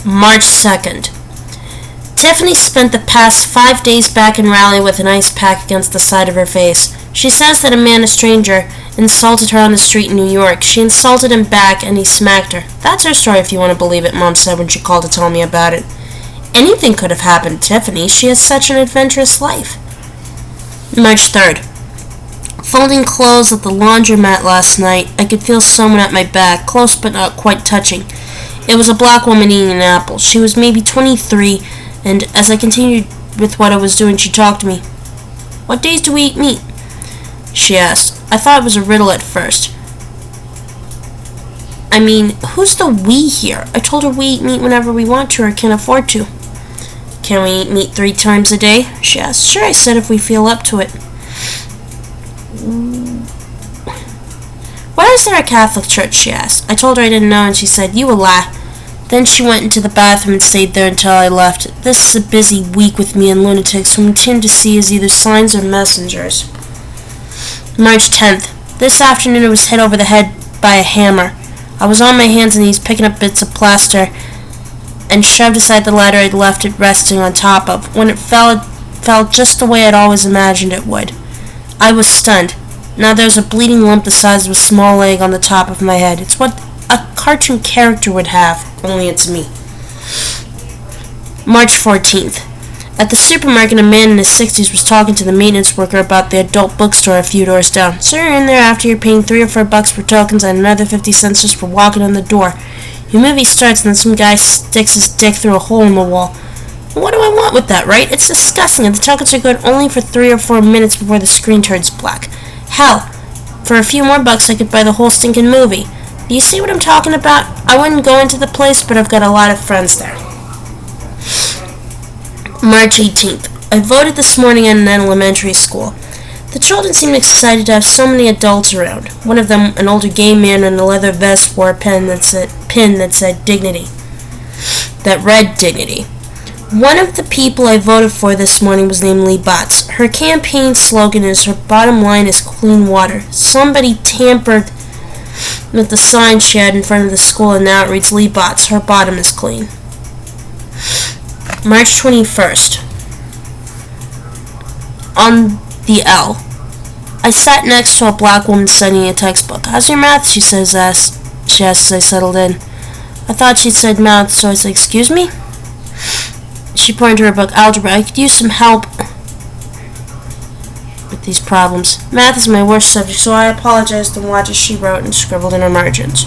March 2nd. Tiffany spent the past 5 days back in Raleigh with an ice pack against the side of her face. She says that a man, a stranger, insulted her on the street in New York. She insulted him back and he smacked her. That's her story if you want to believe it, Mom said when she called to tell me about it. Anything could have happened to Tiffany. She has such an adventurous life. March 3rd. Folding clothes at the laundromat last night, I could feel someone at my back, close but not quite touching. It was a black woman eating an apple. She was maybe 23, and as I continued with what I was doing, she talked to me. "What days do we eat meat?" she asked. I thought it was a riddle at first. I mean, who's the we here? I told her we eat meat whenever we want to or can afford to. "Can we eat meat 3 times a day?" she asked. "Sure," I said, "if we feel up to it." "Why is there a Catholic church?" she asked. I told her I didn't know, and she said, "You a lie." Then she went into the bathroom and stayed there until I left. This is a busy week with me and lunatics whom I tend to see as either signs or messengers. March 10th. This afternoon I was hit over the head by a hammer. I was on my hands and knees picking up bits of plaster and shoved aside the ladder I'd left it resting on top of. When it fell just the way I'd always imagined it would. I was stunned. Now there's a bleeding lump the size of a small egg on the top of my head. It's what a cartoon character would have, only it's me. March 14th. At the supermarket, a man in his 60s was talking to the maintenance worker about the adult bookstore a few doors down. "So you're in there after you're paying $3 or $4 for tokens and another 50 cents just for walking in the door. Your movie starts and then some guy sticks his dick through a hole in the wall. What do I want with that, right? It's disgusting, and the tokens are good only for 3 or 4 minutes before the screen turns black. Hell, for a few more bucks I could buy the whole stinking movie. Do you see what I'm talking about? I wouldn't go into the place, but I've got a lot of friends there." March 18th. I voted this morning at an elementary school. The children seemed excited to have so many adults around. One of them, an older gay man in a leather vest, wore a pin that said dignity. That read dignity. One of the people I voted for this morning was named Lee Botts. Her campaign slogan is her bottom line is clean water. Somebody tampered with the sign she had in front of the school and now it reads Lee Botts. Her bottom is clean. March 21st. On the L. I sat next to a black woman studying a textbook. "How's your math?" she asked as I settled in. I thought she said math, so I said, "Excuse me?" She pointed to her book, Algebra. "I could use some help with these problems. Math is my worst subject, so I apologized and watched as she wrote and scribbled in her margins.